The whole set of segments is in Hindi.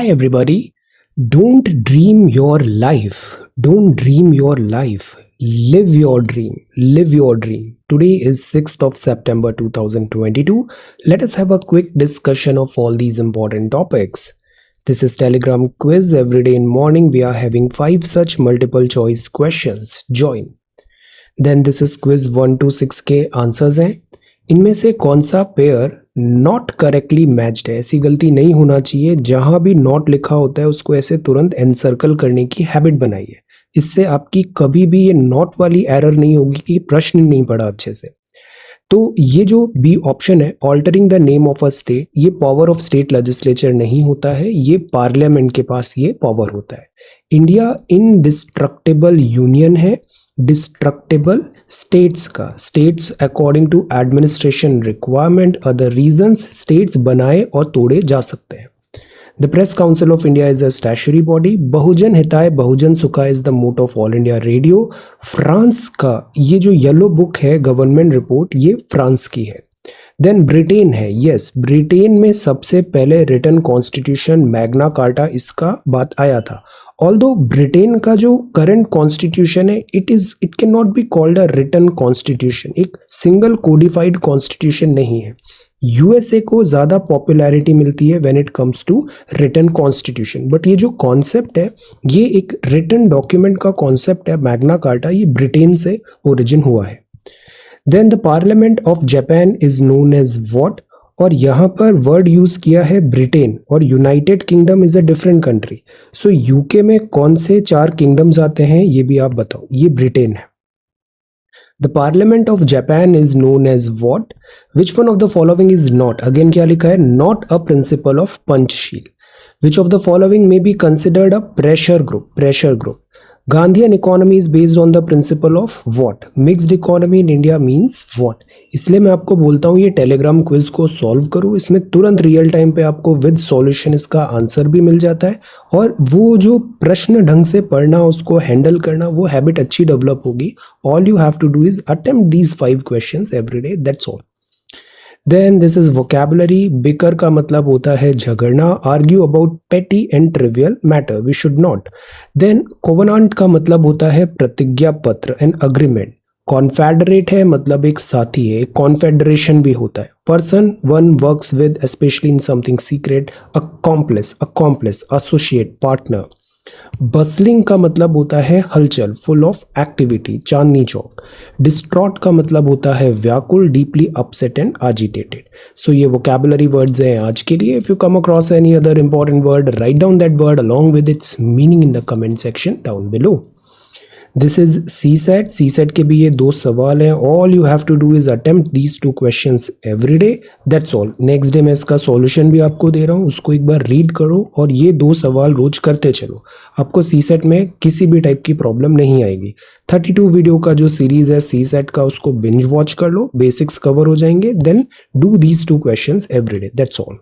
Hi everybody. Don't dream your life. Don't dream your life. Live your dream. Live your dream. Today is 6th of September 2022. Let us have a quick discussion of all these important topics. This is Telegram quiz. Every day in morning we are having 5 such multiple choice questions. Join. Then this is quiz 1 to 6 के आंसर्स हैं. इनमें से कौन सा पेयर नॉट करेक्टली मैच्ड है. ऐसी गलती नहीं होना चाहिए. जहां भी नॉट लिखा होता है उसको ऐसे तुरंत एनसर्कल करने की हैबिट बनाइए. इससे आपकी कभी भी ये नॉट वाली एरर नहीं होगी कि प्रश्न नहीं पढ़ा अच्छे से. तो ये जो बी ऑप्शन है, altering the name of a state, ये पावर ऑफ स्टेट लेजिस्लेचर नहीं होता है. ये पार्लियामेंट के पास ये पावर होता है. इंडिया इनडिस्ट्रक्टेबल यूनियन है. डिस्ट्रक्टेबल स्टेट्स का, states according to administration requirement, other reasons states बनाए और तोड़े जा सकते हैं. The press council of India is a statutory body. बहुजन हिताय बहुजन सुखाय is the motto of All India Radio. France का ये जो येलो बुक है गवर्नमेंट रिपोर्ट, ये फ्रांस की है. देन ब्रिटेन है. यस, ब्रिटेन में सबसे पहले रिटन कॉन्स्टिट्यूशन मैग्ना कार्टा, इसका बात आया था. ऑल्दो ब्रिटेन का जो करंट कॉन्स्टिट्यूशन है, it can not be called a written constitution. एक सिंगल कोडिफाइड कॉन्स्टिट्यूशन नहीं है. यूएसए को ज्यादा पॉपुलैरिटी मिलती है when it comes to written constitution. But ये जो कॉन्सेप्ट है, ये एक रिटन डॉक्यूमेंट का कॉन्सेप्ट है. मैग्ना कार्टा ये ब्रिटेन से ओरिजिन हुआ है. Then the parliament of Japan is known as what. और यहाँ पर वर्ड यूज किया है ब्रिटेन, और United kingdom is a different country. So UK में कौन से 4 किंगडम्स आते हैं ये भी आप बताओ. ये ब्रिटेन है. The parliament of Japan is known as what. Which one of the following is not. Again क्या लिखा है, not a principle of Panchsheel. Which of the following may be considered a pressure group. Pressure group. Gandhian economy is based on the principle of what? Mixed economy in India means what? इसलिए मैं आपको बोलता हूँ ये टेलीग्राम क्विज को सॉल्व करो. इसमें तुरंत रियल टाइम पे आपको विद सॉल्यूशन इसका आंसर भी मिल जाता है, और वो जो प्रश्न ढंग से पढ़ना, उसको हैंडल करना, वो हैबिट अच्छी डेवलप होगी. All you have to do is attempt these 5 questions every day, that's all. Then this is vocabulary. Bicker का मतलब होता है झगड़ना. Argue about petty and trivial matter, we should not. Then covenant का मतलब होता है प्रतिज्ञा पत्र एंड अग्रीमेंट. कॉन्फेडरेट है मतलब एक साथी है. कॉन्फेडरेशन भी होता है. Person one works with specially in something secret. Accomplish, associate, partner. Bustling का मतलब होता है हलचल, full of activity, Chandni Chowk. Distraught का मतलब होता है व्याकुल, डीपली अपसेट एंड एजिटेटेड. सो ये वोकैबुलरी वर्ड्स हैं आज के लिए. If you come across any other important word, write down that word along with its meaning in the comment section down below. This is C set. C set के भी ये 2 सवाल हैं. All you have to do is attempt these 2 questions every day, that's all. Next day मैं इसका सॉल्यूशन भी आपको दे रहा हूँ, उसको एक बार रीड करो और ये 2 सवाल रोज करते चलो. आपको सी सेट में किसी भी टाइप की प्रॉब्लम नहीं आएगी. 32 वीडियो का जो सीरीज है सी सेट का, उसको बिंज वॉच कर लो, बेसिक्स कवर हो जाएंगे. Then do these 2 questions every day, that's all.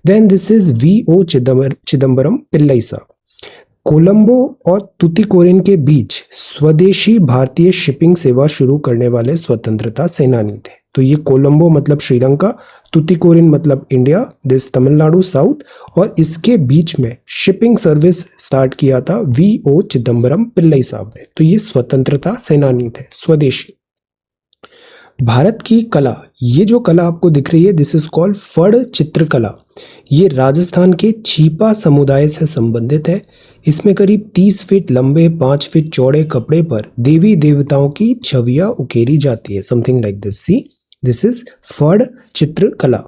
Then this is V O. Chidambaram Pillai साहब. कोलंबो और तुतिकोरिन के बीच स्वदेशी भारतीय शिपिंग सेवा शुरू करने वाले स्वतंत्रता सेनानी थे. तो ये कोलंबो मतलब श्रीलंका, तुतिकोरिन मतलब इंडिया, दिस तमिलनाडु साउथ, और इसके बीच में शिपिंग सर्विस स्टार्ट किया था वी.ओ. चिदम्बरम पिल्लई साहब ने. तो ये स्वतंत्रता सेनानी थे, स्वदेशी. भारत की कला, ये जो कला आपको दिख रही है, दिस इज कॉल्ड फड़ चित्रकला. ये राजस्थान के छीपा समुदाय से संबंधित है. इसमें करीब 30 फीट लंबे, 5 फीट चौड़े कपड़े पर देवी देवताओं की छवियां उकेरी जाती है, something like this. See, this is Phad चित्रकला.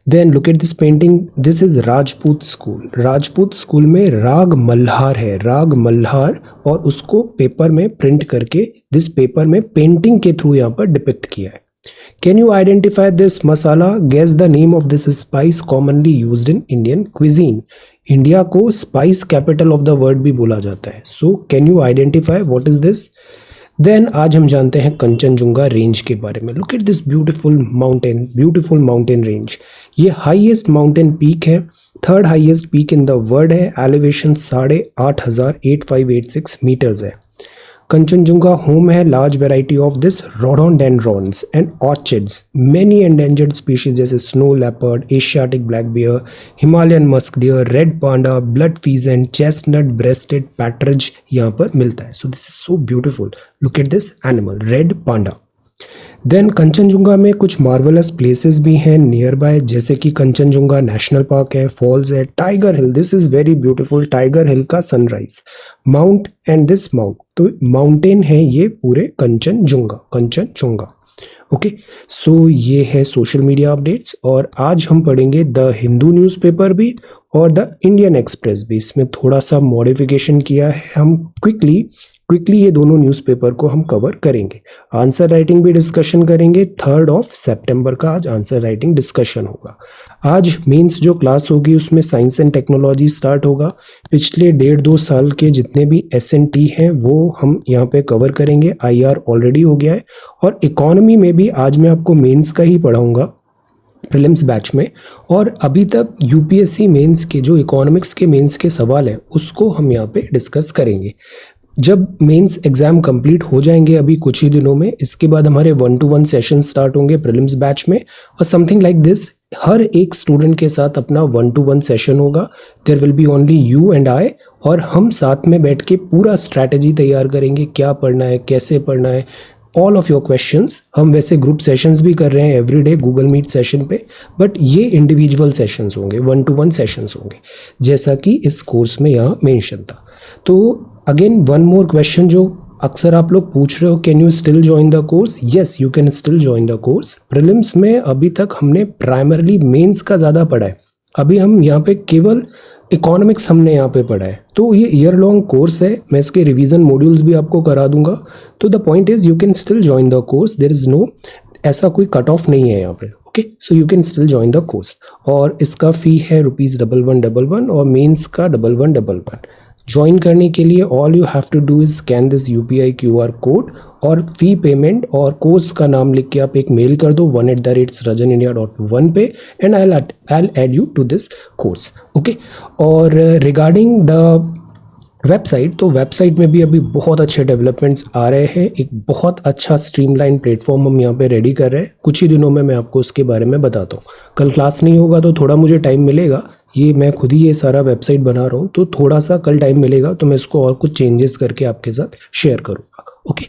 Then look at this painting. This is Rajput school. Rajput school में राग मल्हार है, राग मल्हार, और उसको पेपर में प्रिंट करके दिस पेपर में पेंटिंग के थ्रू यहाँ पर डिपिक्ट किया है. Can you identify this masala? Guess the name of this spice commonly used in Indian cuisine. India को spice capital of the world भी बोला जाता है. So can you identify what is this? Then आज हम जानते हैं कंचनजुंगा रेंज के बारे में. Look at this beautiful mountain range. ये हाईएस्ट माउंटेन पीक है, 3rd highest peak in the world है. एलिवेशन 8,586 मीटर्स है. कंचनजुंगा होम है large variety of this rhododendrons and orchids, many endangered species जैसे snow leopard, Asiatic black bear, Himalayan musk deer, red panda, blood pheasant, chestnut breasted partridge यहाँ पर मिलता है. So this is so beautiful. Look at this animal, red panda. Then Kanchenjunga में कुछ मार्वलस प्लेसेस भी हैं नियर बाय, जैसे कि कंचनजुंगा नेशनल पार्क है, फॉल्स है, tiger hill, this is very beautiful, tiger hill का sunrise, mount and this mount, तो माउंटेन है ये पूरे कंचनजुंगा. ओके, सो ये है सोशल मीडिया अपडेट्स. और आज हम पढ़ेंगे द हिंदू न्यूज़पेपर भी और द इंडियन एक्सप्रेस भी. इसमें थोड़ा सा मॉडिफिकेशन किया है. हम क्विकली ये दोनों न्यूज़पेपर को हम कवर करेंगे. आंसर राइटिंग भी डिस्कशन करेंगे. 3 सितंबर का आज आंसर राइटिंग डिस्कशन होगा. आज मेंस जो क्लास होगी उसमें साइंस एंड टेक्नोलॉजी स्टार्ट होगा. पिछले 1.5-2 साल के जितने भी SNT हैं वो हम यहाँ पे कवर करेंगे. IR ऑलरेडी हो गया है. और इकोनॉमी में भी आज मैं आपको मेंस का ही पढ़ाऊंगा प्रीलिम्स बैच में. और अभी तक UPSC मेंस के जो इकोनॉमिक्स के मेंस के सवाल हैं उसको हम यहाँ पे डिस्कस करेंगे. जब मेंस एग्जाम कंप्लीट हो जाएंगे अभी कुछ ही दिनों में, इसके बाद हमारे 1-to-1 सेशन स्टार्ट होंगे प्रीलिम्स बैच में. और समथिंग लाइक दिस, हर एक स्टूडेंट के साथ अपना 1-to-1 सेशन होगा. There will be only you and I, और हम साथ में बैठ के पूरा स्ट्रैटेजी तैयार करेंगे, क्या पढ़ना है, कैसे पढ़ना है. ऑल ऑफ योर क्वेश्चंस, हम वैसे ग्रुप सेशंस भी कर रहे हैं एवरीडे गूगल मीट सेशन पे, बट ये इंडिविजुअल सेशंस होंगे, 1-to-1 सेशंस होंगे, जैसा कि इस कोर्स में यहाँ मेंशन था. तो अगेन वन मोर क्वेश्चन जो अक्सर आप लोग पूछ रहे हो, can you still join the course? Yes, you can still join the course. Prelims में अभी तक हमने प्राइमरली मेंस का ज़्यादा पढ़ा है. अभी हम यहाँ पे केवल इकोनॉमिक्स हमने यहाँ पे पढ़ा है. तो ये ईयर लॉन्ग कोर्स है. मैं इसके रिवीजन मॉड्यूल्स भी आपको करा दूंगा. तो the point is you can still join the course. There is no ऐसा कोई कट ऑफ नहीं है यहाँ पे. Okay, so you can still join the course. और इसका फी है ₹1111 और मेंस का 1111. ज्वाइन करने के लिए all you have to do is scan this UPI QR code और फी पेमेंट और कोर्स का नाम लिख के आप एक मेल कर दो 1@rajanindia.1 पे, and I'll add you to this course. Okay, और रिगार्डिंग द वेबसाइट, तो वेबसाइट में भी अभी बहुत अच्छे डेवलपमेंट्स आ रहे हैं. एक बहुत अच्छा स्ट्रीमलाइन प्लेटफॉर्म हम यहाँ पे रेडी कर रहे हैं. कुछ ही दिनों में मैं आपको उसके बारे में बताता हूँ. कल क्लास नहीं होगा तो थोड़ा मुझे टाइम मिलेगा. ये मैं खुद ही ये सारा वेबसाइट बना रहा हूँ, तो थोड़ा सा कल टाइम मिलेगा तो मैं इसको और कुछ चेंजेस करके आपके साथ शेयर करूँगा. Okay,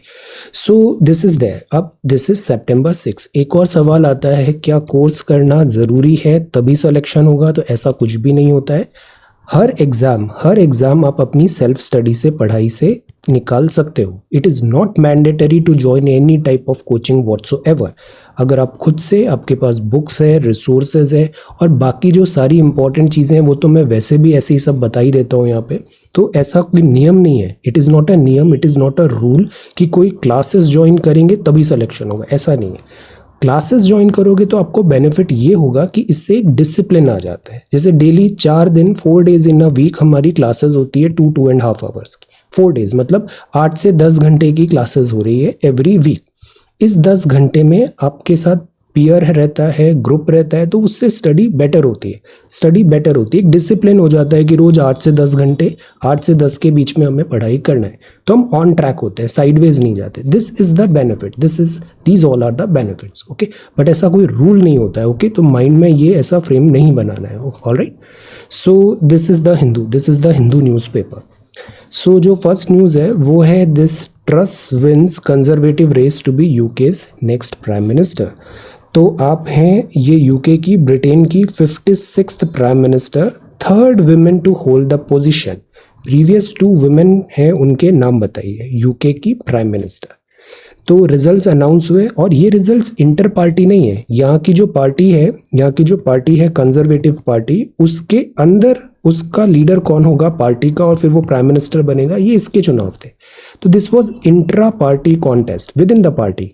so this is there. अब दिस इज September 6. एक और सवाल आता है, क्या कोर्स करना ज़रूरी है तभी सिलेक्शन होगा? तो ऐसा कुछ भी नहीं होता है. हर एग्ज़ाम आप अपनी सेल्फ स्टडी से, पढ़ाई से निकाल सकते हो. It is not mandatory to join any type of coaching whatsoever. अगर आप खुद से, आपके पास बुक्स है, रिसोर्सेज है, और बाकी जो सारी इंपॉर्टेंट चीज़ें हैं वो तो मैं वैसे भी ऐसे ही सब बता ही देता हूँ यहाँ पे. तो ऐसा कोई नियम नहीं है. इट इज़ नॉट अ नियम, it is not a rule कि कोई क्लासेस ज्वाइन करेंगे तभी सिलेक्शन होगा. ऐसा नहीं है. क्लासेस ज्वाइन करोगे तो आपको बेनिफिट ये होगा कि इससे एक डिसिप्लिन आ जाता है. जैसे daily 4 days in a week हमारी क्लासेस होती है 2.5 आवर्स की. 4 डेज मतलब 8 से 10 घंटे की क्लासेस हो रही है एवरी वीक. इस 10 घंटे में आपके साथ पीयर रहता है, ग्रुप रहता है, तो उससे स्टडी बेटर होती है. एक डिसिप्लिन हो जाता है कि रोज 8 से 10 घंटे, 8 से 10 के बीच में हमें पढ़ाई करना है, तो हम ऑन ट्रैक होते हैं, साइडवेज नहीं जाते. This is the benefit, these all are the benefits. Okay, but ऐसा कोई रूल नहीं होता है. ओके, तो माइंड में ये ऐसा फ्रेम नहीं बनाना है. Alright, so this is the Hindu newspaper. So जो फर्स्ट न्यूज़ है वो है this Truss wins conservative race to be UK's next prime minister. तो आप हैं ये UK की, ब्रिटेन की 56th prime minister, 3rd women to hold the position. Previous 2 women हैं, उनके नाम बताइए UK की प्राइम मिनिस्टर. तो रिजल्ट्स अनाउंस हुए, और ये रिजल्ट्स इंटर पार्टी नहीं है. यहाँ की जो पार्टी है कंजर्वेटिव पार्टी, उसके अंदर उसका लीडर कौन होगा पार्टी का, और फिर वो प्राइम मिनिस्टर बनेगा, ये इसके चुनाव थे. तो this was intra party contest with in the party,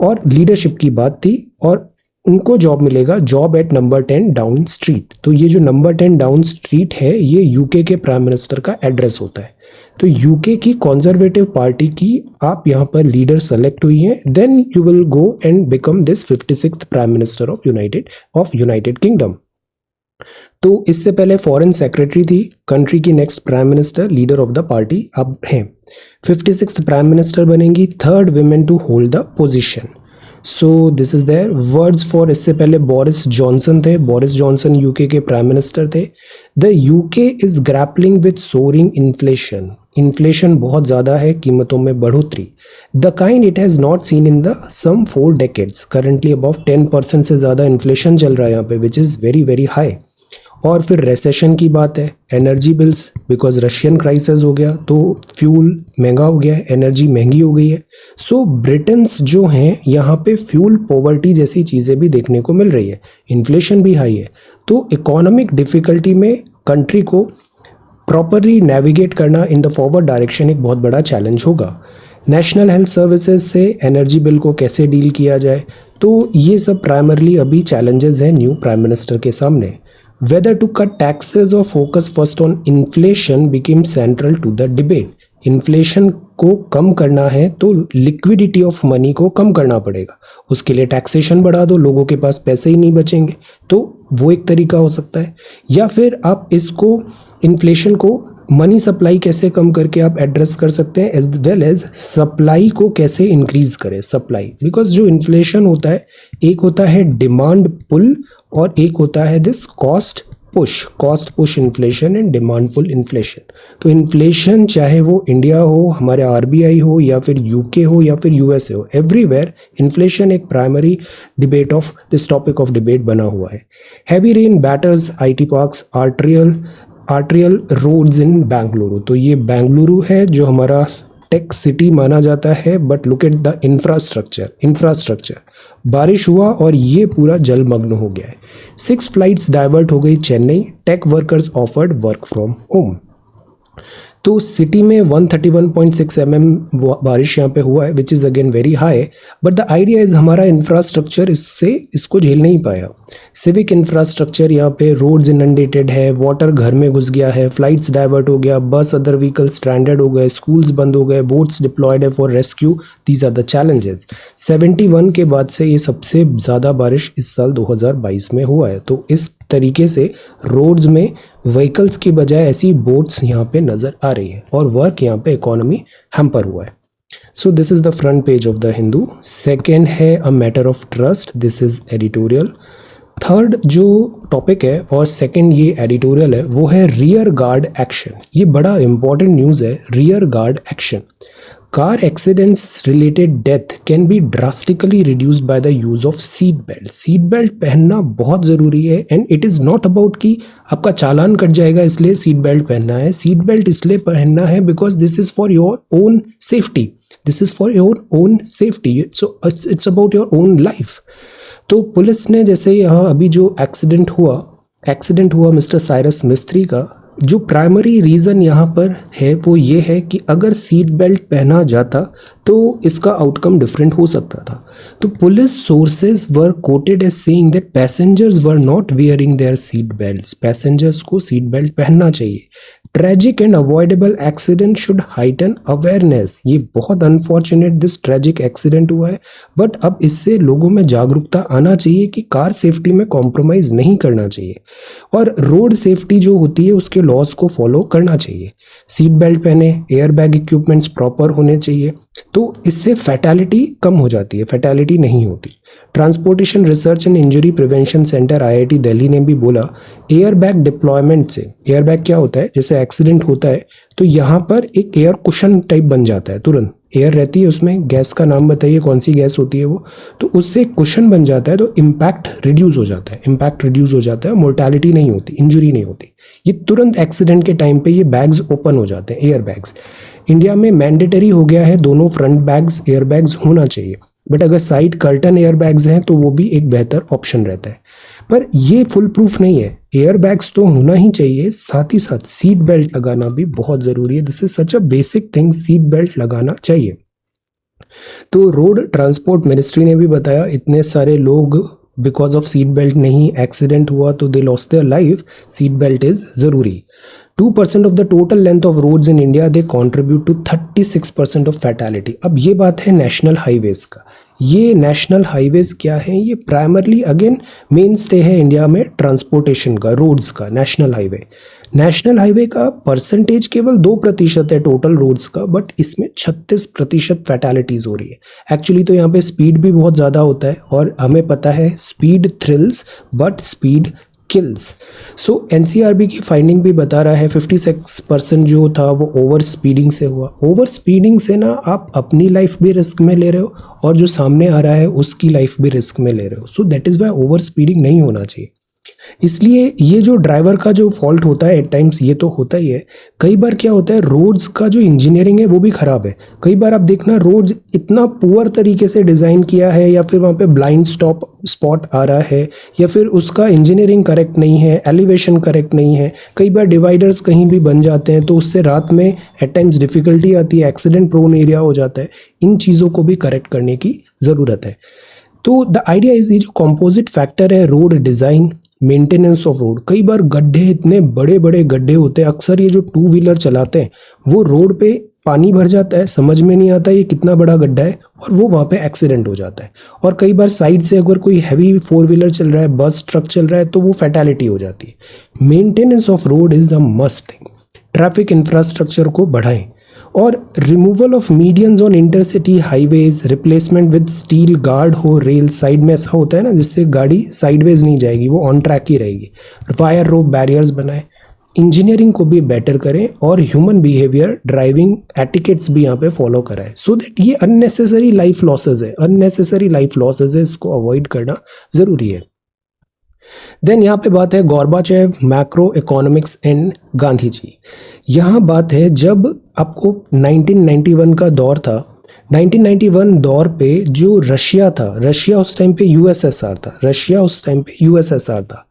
और लीडरशिप की बात थी, और उनको जॉब मिलेगा, job eight number 10 down street. तो ये जो नंबर 10 डाउन स्ट्रीट है ये UK के प्राइम मिनिस्टर का एड्रेस होता है. तो UK की कंजर्वेटिव पार्टी की आप यहाँ पर लीडर सेलेक्ट हुई हैं. Then you will go and become this 56th prime minister of United Kingdom. तो इससे पहले फॉरेन सेक्रेटरी थी, कंट्री की next prime minister, leader of the party अब हैं। 56th प्राइम मिनिस्टर बनेंगी, third women to hold the position. So this is there words for. इससे पहले बोरिस जॉनसन थे, बोरिस जॉनसन यूके के प्राइम मिनिस्टर थे। The UK is grappling with soaring inflation, inflation बहुत ज़्यादा है, कीमतों में बढ़ोतरी। The kind it has not seen in the some 4 decades, currently about 10% से ज़्यादा इन्फ्लेशन चल रहा है यहाँ पे, which is very very high. और फिर रेसेशन की बात है, energy bills, because Russian crisis हो गया तो फ्यूल महंगा हो गया है, एनर्जी महंगी हो गई है। सो ब्रिटेन्स जो हैं यहाँ पे फ्यूल पॉवर्टी जैसी चीज़ें भी देखने को मिल रही है, इन्फ्लेशन भी हाई है। तो इकोनॉमिक डिफ़िकल्टी में कंट्री को प्रॉपरली नेविगेट करना इन द फॉरवर्ड डायरेक्शन एक बहुत बड़ा चैलेंज होगा। नेशनल हेल्थ सर्विसेज से एनर्जी बिल को कैसे डील किया जाए, तो ये सब प्राइमरली अभी चैलेंजेस हैं न्यू प्राइम मिनिस्टर के सामने। Whether to cut taxes or focus first on inflation became central to the debate. Inflation को कम करना है तो लिक्विडिटी ऑफ मनी को कम करना पड़ेगा, उसके लिए टैक्सेशन बढ़ा दो, लोगों के पास पैसे ही नहीं बचेंगे, तो वो एक तरीका हो सकता है। या फिर आप इसको इन्फ्लेशन को मनी सप्लाई कैसे कम करके आप एड्रेस कर सकते हैं, एज वेल एज सप्लाई को कैसे इंक्रीज करें, सप्लाई। बिकॉज जो इन्फ्लेशन होता है, एक होता है डिमांड पुल और एक होता है this cost push inflation and demand pull inflation. तो इन्फ्लेशन चाहे वो इंडिया हो, हमारे आरबीआई हो, या फिर यूके हो, या फिर यूएसए हो, एवरीवेयर इन्फ्लेशन एक primary debate of this topic of debate बना हुआ है। Heavy rain batters IT parks, arterial roads in Bengaluru. तो ये बेंगलुरु है जो हमारा टेक सिटी माना जाता है, but look at the infrastructure. बारिश हुआ और ये पूरा जलमग्न हो गया है। 6 फ्लाइट्स डाइवर्ट हो गई Chennai, tech workers offered work from home. तो सिटी में 131.6 mm बारिश यहाँ पे हुआ है, which is again very high, but the idea is हमारा इंफ्रास्ट्रक्चर इसको झेल नहीं पाया। सिविक इंफ्रास्ट्रक्चर यहाँ पे, रोड्स इनंडेटेड है, वाटर घर में घुस गया है, फ्लाइट्स डाइवर्ट हो गया, बस अदर व्हीकल स्ट्रैंडेड हो गए, स्कूल्स बंद हो गए, बोट्स डिप्लॉयड है for rescue. These are the challenges. 71 के बाद से ये सबसे ज़्यादा बारिश इस साल 2022 में हुआ है। तो इस तरीके से रोड्स में व्हीकल्स की बजाय ऐसी बोट्स यहाँ पे नज़र आ रही है और वर्क यहाँ पे इकोनॉमी हैम्पर हुआ है। So this is the front page of the Hindu. Second है a matter of trust, this is editorial. Third जो टॉपिक है और सेकेंड ये एडिटोरियल है वो है रियर गार्ड एक्शन। ये बड़ा इंपॉर्टेंट न्यूज़ है, rear guard action. Car accidents related death can be drastically reduced by the use of seat belt. Seat belt पहनना बहुत ज़रूरी है and it is not about कि आपका चालान कट जाएगा इसलिए सीट बेल्ट पहनना है। सीट बेल्ट इसलिए पहनना है because this is for your own safety, this is for your own safety, so it's about your own life. तो पुलिस ने जैसे यहाँ अभी जो एक्सीडेंट हुआ मिस्टर साइरस मिस्त्री का, जो प्राइमरी रीज़न यहाँ पर है वो ये है कि अगर सीट बेल्ट पहना जाता तो इसका आउटकम डिफरेंट हो सकता था। तो police sources were quoted as saying that passengers were not wearing their seat belts. Passengers को सीट बेल्ट पहनना चाहिए। Tragic and avoidable accident should heighten awareness. ये बहुत अनफॉर्चुनेट दिस ट्रेजिक एक्सीडेंट हुआ है, बट अब इससे लोगों में जागरूकता आना चाहिए कि कार सेफ्टी में कॉम्प्रोमाइज़ नहीं करना चाहिए और रोड सेफ्टी जो होती है उसके लॉज को फॉलो करना चाहिए। सीट बेल्ट पहने, एयर बैग इक्विपमेंट्स प्रॉपर होने चाहिए, तो इससे फैटेलिटी कम हो जाती है, फैटेलिटी नहीं होती। Transportation research and injury prevention centre IIT Delhi ने भी बोला एयर बैग डिप्लॉयमेंट से, एयर बैग क्या होता है, जैसे एक्सीडेंट होता है तो यहाँ पर एक एयर कुशन टाइप बन जाता है, तुरंत एयर रहती है उसमें, गैस का नाम बताइए कौन सी गैस होती है वो, तो उससे कुशन बन जाता है, तो इम्पैक्ट रिड्यूस हो जाता है, मोर्टैलिटी नहीं होती, इंजरी नहीं होती। ये तुरंत एक्सीडेंट के टाइम पे ये बैग्स ओपन हो जाते हैं, एयर बैग्स। इंडिया में मैंडेटरी हो गया है, दोनों फ्रंट बैग्स एयर बैग्स होना चाहिए, बट अगर साइड कर्टन एयर बैग्स हैं तो वो भी एक बेहतर ऑप्शन रहता है, पर ये फुल प्रूफ नहीं है। एयर बैग्स तो होना ही चाहिए, साथ ही साथ सीट बेल्ट लगाना भी बहुत ज़रूरी है। This is such a basic thing, seat belt लगाना चाहिए। तो रोड ट्रांसपोर्ट मिनिस्ट्री ने भी बताया इतने सारे लोग बिकॉज ऑफ सीट बेल्ट नहीं एक्सीडेंट हुआ तो they lost their life, seat belt is ज़रूरी। 2% of the total length of roads in India they contribute to 36% of fatality. अब ये बात है नेशनल हाईवेज का, ये नेशनल हाईवेज क्या हैं? ये प्राइमरली अगेन मेन स्टे है इंडिया में ट्रांसपोर्टेशन का, रोड्स का। नेशनल हाईवे का परसेंटेज केवल 2% है टोटल रोड्स का, बट इसमें 36% फैटेलिटीज हो रही है। एक्चुअली तो यहाँ पे स्पीड भी बहुत ज़्यादा होता है, और हमें पता है speed thrills but speed kills. So NCRB की फाइंडिंग भी बता रहा है 56% जो था वो ओवर स्पीडिंग से हुआ। ओवर स्पीडिंग से ना आप अपनी लाइफ भी रिस्क में ले रहे हो और जो सामने आ रहा है उसकी लाइफ भी रिस्क में ले रहे हो। सो that is Y over speeding नहीं होना चाहिए। इसलिए ये जो ड्राइवर का जो फॉल्ट होता है एट टाइम्स, ये तो होता ही है। कई बार क्या होता है, रोड्स का जो इंजीनियरिंग है वो भी खराब है। कई बार आप देखना रोड्स इतना पुअर तरीके से डिज़ाइन किया है, या फिर वहाँ पे ब्लाइंड स्पॉट आ रहा है, या फिर उसका इंजीनियरिंग करेक्ट नहीं है, एलिवेशन करेक्ट नहीं है। कई बार डिवाइडर्स कहीं भी बन जाते हैं तो उससे रात में एट टाइम्स डिफ़िकल्टी आती है, एक्सीडेंट प्रोन एरिया हो जाता है। इन चीज़ों को भी करेक्ट करने की ज़रूरत है। तो द आइडिया इज, ये जो कॉम्पोजिट फैक्टर है road design, maintenance of road, कई बार गड्ढे, इतने बड़े बड़े गड्ढे होते हैं। अक्सर ये जो टू व्हीलर चलाते हैं वो रोड पे पानी भर जाता है, समझ में नहीं आता ये कितना बड़ा गड्ढा है, और वो वहाँ पे एक्सीडेंट हो जाता है। और कई बार साइड से अगर कोई हैवी 4 व्हीलर चल रहा है, बस ट्रक चल रहा है, तो वो फैटेलिटी हो जाती है। Maintenance of road is the must thing. Traffic infrastructure को बढ़ाएं, और removal of medians on intercity highways, replacement with steel guard हो रेल साइड में। ऐसा होता है ना जिससे गाड़ी साइडवेज नहीं जाएगी, वो ऑन ट्रैक ही रहेगी। वायर रोप बैरियर्स बनाए, इंजीनियरिंग को भी बेटर करें, और ह्यूमन बिहेवियर, ड्राइविंग एटिकेट्स भी यहाँ पे फॉलो कराएं, सो दैट ये अननेसेसरी लाइफ लॉसेज है, इसको अवॉइड करना ज़रूरी है। देन यहाँ पे बात है Gorbachev, macroeconomics and Gandhi ji. यहाँ बात है जब आपको 1991 का दौर था, 1991 दौर पे जो रशिया उस टाइम पे यूएसएसआर था।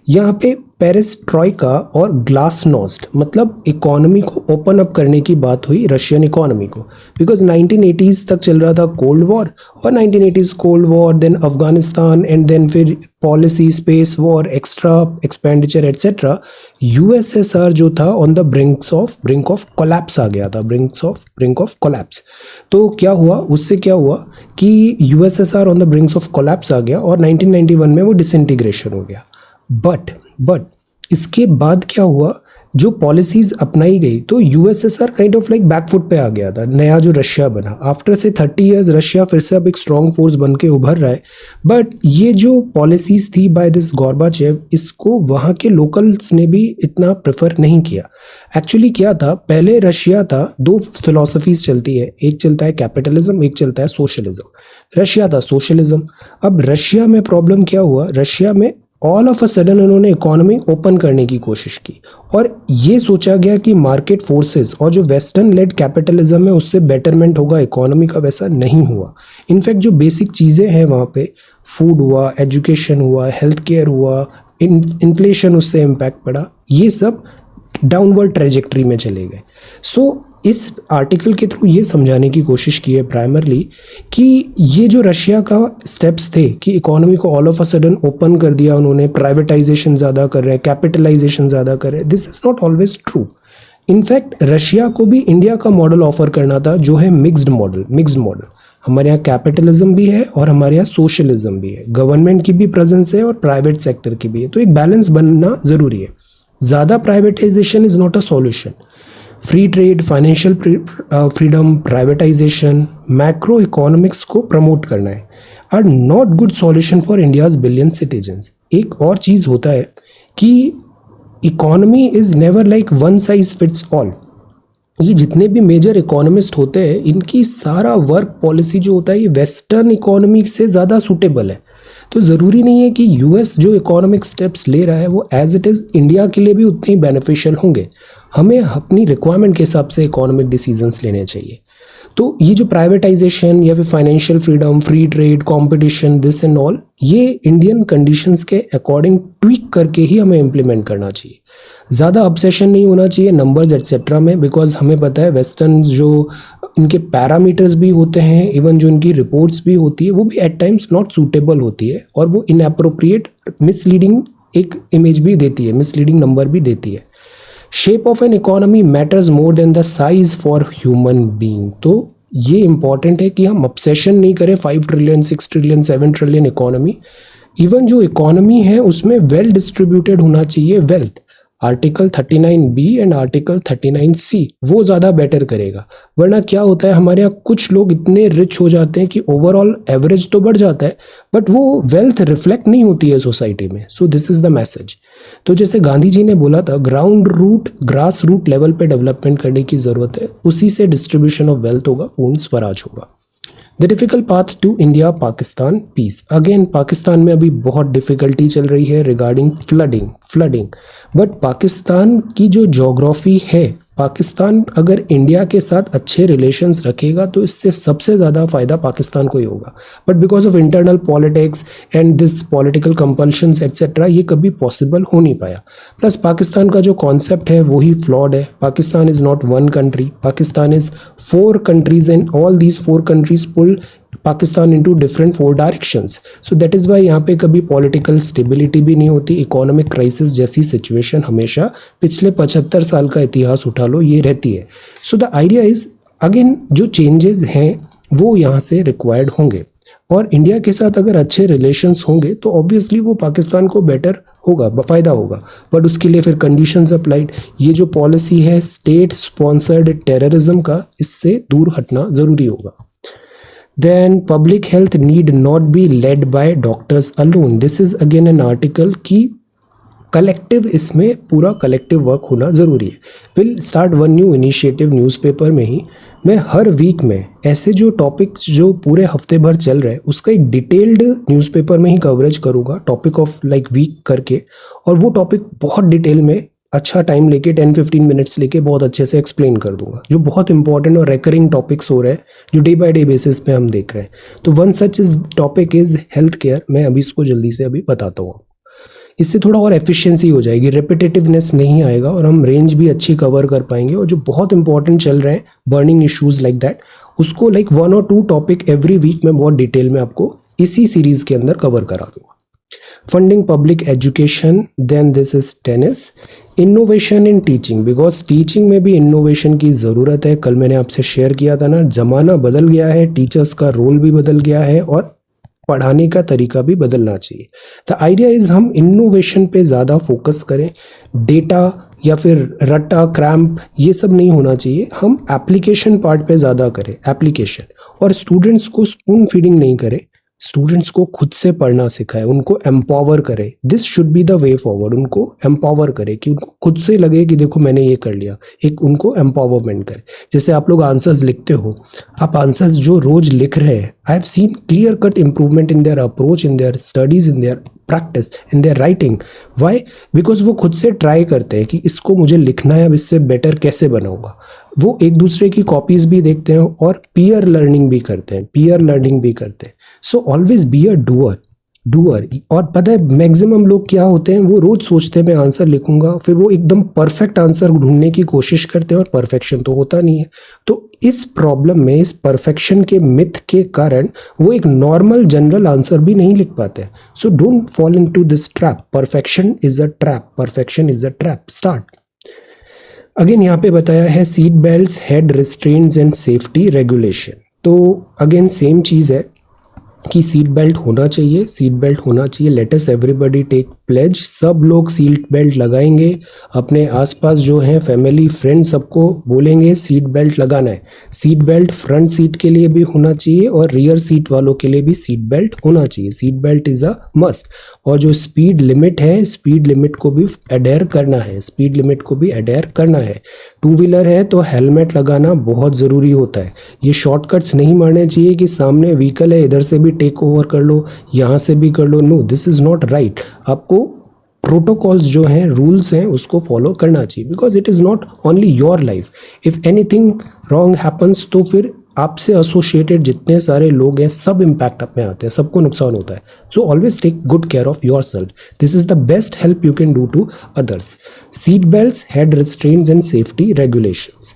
यहाँ पे पेरेस्ट्रॉइका और ग्लासनोस्ट, मतलब इकोनॉमी को ओपन अप करने की बात हुई, रशियन इकोनॉमी को। बिकॉज 1980s तक चल रहा था कोल्ड वॉर, और 1980s cold war, then Afghanistan, and then फिर policy, space war, extra expenditure etcetera. USSR जो था on the brink of collapse आ गया था, ब्रिंक ऑफ कोलैप्स। तो क्या हुआ, उससे क्या हुआ कि USSR on the brinks of collapse आ गया, और 1991 में वो डिसइंटीग्रेशन हो गया। बट इसके बाद क्या हुआ, जो पॉलिसीज अपनाई गई, तो USSR kind of like back foot पे आ गया था। नया जो रशिया बना, आफ्टर से 30 इयर्स रशिया फिर से अब एक स्ट्रॉन्ग फोर्स बन के उभर रहा है। बट ये जो पॉलिसीज थी बाय दिस गोर्बाचेव, इसको वहाँ के लोकल्स ने भी इतना प्रेफर नहीं किया। एक्चुअली क्या था, पहले रशिया था, दो फिलोसफीज चलती है, एक चलता है कैपिटलिज्म, एक चलता है सोशलिज्म। रशिया था सोशलिज्म। अब रशिया में प्रॉब्लम क्या हुआ, रशिया में ऑल ऑफ अ सडन उन्होंने इकोनॉमी ओपन करने की कोशिश की, और ये सोचा गया कि मार्केट फोर्सेस और जो वेस्टर्न लेड कैपिटलिज्म है उससे बेटरमेंट होगा इकोनॉमी का। वैसा नहीं हुआ। इनफैक्ट जो बेसिक चीज़ें हैं वहाँ पे, फूड हुआ, एजुकेशन हुआ, हेल्थ केयर हुआ, इन्फ्लेशन, उससे इम्पैक्ट पड़ा, ये सब डाउनवर्ड ट्रेजेक्ट्री में चले गए। सो इस आर्टिकल के थ्रू ये समझाने की कोशिश की है प्राइमरली कि ये जो रशिया का स्टेप्स थे कि इकोनॉमी को all of a sudden open कर दिया उन्होंने, प्राइवेटाइजेशन ज़्यादा कर रहे हैं, कैपिटलाइजेशन ज़्यादा कर रहे हैं, this is not always true. In fact Russia को भी इंडिया का मॉडल ऑफर करना था, जो है मिक्स्ड मॉडल। हमारे यहाँ कैपिटलिज्म भी है और हमारे यहाँ सोशलिज्म भी है, गवर्नमेंट की भी प्रेजेंस है और प्राइवेट सेक्टर की भी है, तो एक बैलेंस बनना ज़रूरी है। ज़्यादा privatisation is not a solution. Free trade, financial freedom, privatisation, macro economics को प्रमोट करना है, are not good solution for India's billion citizens. एक और चीज़ होता है कि economy is never like one size fits all. ये जितने भी मेजर इकोनॉमिस्ट होते हैं, इनकी सारा वर्क पॉलिसी जो होता है ये वेस्टर्न इकोनॉमी से ज़्यादा सूटेबल है। तो ज़रूरी नहीं है कि यूएस जो इकोनॉमिक स्टेप्स ले रहा है वो एज इट इज़ इंडिया के लिए भी उतने ही बेनिफिशियल होंगे। हमें अपनी रिक्वायरमेंट के हिसाब से इकोनॉमिक डिसीजंस लेने चाहिए। तो ये जो प्राइवेटाइजेशन या फिर financial freedom, free trade, competition, this and all, ये इंडियन कंडीशंस के अकॉर्डिंग ट्वीक करके ही हमें इम्प्लीमेंट करना चाहिए। ज़्यादा ऑब्सेशन नहीं होना चाहिए नंबर्स एट्सेट्रा में, बिकॉज हमें पता है वेस्टर्न जो इनके पैरामीटर्स भी होते हैं, इवन जो इनकी रिपोर्ट्स भी होती है, वो भी एट टाइम्स नॉट सूटेबल होती है, और वो इनएप्रोप्रिएट, मिसलीडिंग एक इमेज भी देती है, मिसलीडिंग नंबर भी देती है। Shape of an economy matters more than the size for human being. तो ये इंपॉर्टेंट है कि हम ऑब्सेशन नहीं करें 5 trillion 6 trillion 7 trillion economy. Even जो इकोनॉमी है उसमें वेल डिस्ट्रीब्यूटेड होना चाहिए wealth. Article 39B and article 39C वो ज़्यादा बेटर करेगा। वरना क्या होता है, हमारे यहाँ कुछ लोग इतने रिच हो जाते हैं कि ओवरऑल एवरेज तो बढ़ जाता है बट वो वेल्थ रिफ्लेक्ट नहीं होती है सोसाइटी में। So this is the message. तो जैसे गांधी जी ने बोला था, ground root grass root level पे डेवलपमेंट करने की ज़रूरत है, उसी से डिस्ट्रीब्यूशन ऑफ वेल्थ होगा, पूर्ण स्वराज होगा। The difficult path to India Pakistan peace. Again Pakistan में अभी बहुत डिफिकल्टी चल रही है रिगार्डिंग फ्लडिंग। बट पाकिस्तान की जो ज्योग्राफी है, पाकिस्तान अगर इंडिया के साथ अच्छे रिलेशंस रखेगा तो इससे सबसे ज़्यादा फायदा पाकिस्तान को ही होगा। But because of internal politics and this political compulsions etcetera ये कभी पॉसिबल हो नहीं पाया। प्लस पाकिस्तान का जो कॉन्सेप्ट है वो ही फ्लॉड है। Pakistan is not one country, Pakistan is 4 countries and all these 4 countries pull Pakistan into different 4 directions. So that is why यहाँ पे कभी पॉलिटिकल स्टेबिलिटी भी नहीं होती। इकोनॉमिक क्राइसिस जैसी सिचुएशन हमेशा पिछले 75 साल का इतिहास उठा लो ये रहती है। So the idea is again जो चेंजेस हैं वो यहाँ से रिक्वायर्ड होंगे और इंडिया के साथ अगर अच्छे रिलेशंस होंगे तो ऑब्वियसली वो पाकिस्तान को बेटर होगा, फ़ायदा होगा। बट उसके लिए फिर कंडीशंस अप्लाइड। ये जो पॉलिसी है स्टेट स्पॉन्सर्ड टेररिज्म का, इससे दूर हटना ज़रूरी होगा। Then public health need not be led by doctors alone. This is again an article कि कलेक्टिव, इसमें पूरा कलेक्टिव वर्क होना ज़रूरी है। Will start one new initiative newspaper में ही। मैं हर वीक में ऐसे जो टॉपिक्स जो पूरे हफ्ते भर चल रहे हैं उसका एक डिटेल्ड न्यूज़पेपर में ही कवरेज करूँगा, टॉपिक ऑफ लाइक वीक करके। और वो टॉपिक बहुत डिटेल में अच्छा टाइम लेके 10-15 मिनट्स लेके बहुत अच्छे से एक्सप्लेन कर दूंगा, जो बहुत इंपॉर्टेंट और रेकरिंग टॉपिक्स हो रहे हैं जो डे बाय डे बेसिस पे हम देख रहे हैं। तो one such is topic is health care. मैं अभी इसको जल्दी से अभी बताता हूँ। इससे थोड़ा और एफिशिएंसी हो जाएगी, रिपीटेटिवनेस नहीं आएगा और हम रेंज भी अच्छी कवर कर पाएंगे। और जो बहुत इंपॉर्टेंट चल रहे हैं बर्निंग इश्यूज लाइक दैट, उसको लाइक 1 और 2 टॉपिक एवरी वीक में बहुत डिटेल में आपको इसी सीरीज के अंदर कवर करा दूंगा। Funding public education, then this is tennis. Innovation in teaching, because teaching में भी इनोवेशन की ज़रूरत है। कल मैंने आपसे शेयर किया था ना, ज़माना बदल गया है, टीचर्स का रोल भी बदल गया है और पढ़ाने का तरीका भी बदलना चाहिए। द आइडिया इज़ हम इनोवेशन पे ज़्यादा फोकस करें। डेटा या फिर रट्टा क्रैम्प ये सब नहीं होना चाहिए। हम एप्लीकेशन पार्ट पे ज़्यादा करें, एप्लीकेशन। और स्टूडेंट्स को स्पून फीडिंग नहीं करें, स्टूडेंट्स को खुद से पढ़ना सिखाए, उनको एम्पावर करे। This should be the way forward. उनको एम्पावर करे कि उनको खुद से लगे कि देखो मैंने ये कर लिया, एक उनको एम्पावरमेंट करे। जैसे आप लोग आंसर्स लिखते हो, आप आंसर्स जो रोज लिख रहे हैं, I have seen clear cut improvement in their approach, in their studies, in their practice, in their writing. Why? Because वो खुद से ट्राई करते हैं कि इसको मुझे लिखना है, अब इससे बेटर कैसे बनाऊंगा। वो एक दूसरे की कॉपीज भी देखते हैं और पीयर लर्निंग भी करते हैं, so always be a doer. और पता है मैक्सिमम लोग क्या होते हैं, वो रोज सोचते हैं मैं आंसर लिखूंगा, फिर वो एकदम परफेक्ट आंसर ढूंढने की कोशिश करते हैं और परफेक्शन तो होता नहीं है। तो इस प्रॉब्लम में, इस परफेक्शन के मिथ के कारण वो एक नॉर्मल जनरल आंसर भी नहीं लिख पाते। So don't fall into this trap. Perfection is a trap. Start again. यहाँ पे बताया है seat belts, head restraints and safety regulation. तो अगेन सेम चीज़ है कि सीट बेल्ट होना चाहिए। Let us everybody take pledge. सब लोग सीट बेल्ट लगाएंगे। अपने आसपास जो हैं फैमिली फ्रेंड सबको बोलेंगे सीट बेल्ट लगाना है। सीट बेल्ट फ्रंट सीट के लिए भी होना चाहिए और रियर सीट वालों के लिए भी सीट बेल्ट होना चाहिए। Seat belt is a must. और जो स्पीड लिमिट है, स्पीड लिमिट को भी अडेयर करना है। 2 व्हीलर है तो हेलमेट लगाना बहुत ज़रूरी होता है। ये शॉर्टकट्स नहीं मारने चाहिए कि सामने व्हीकल है इधर से भी टेक ओवर कर लो, यहाँ से भी कर लो। No, this is not right. आपको प्रोटोकॉल्स जो हैं, रूल्स हैं, उसको फॉलो करना चाहिए। Because it is not only your life. If anything wrong happens तो फिर आपसे एसोसिएटेड जितने सारे लोग हैं सब इम्पैक्ट में आते हैं, सबको नुकसान होता है। So always take good care of yourself. This is the best help you can do to others. Seat belts, head restraints and safety regulations.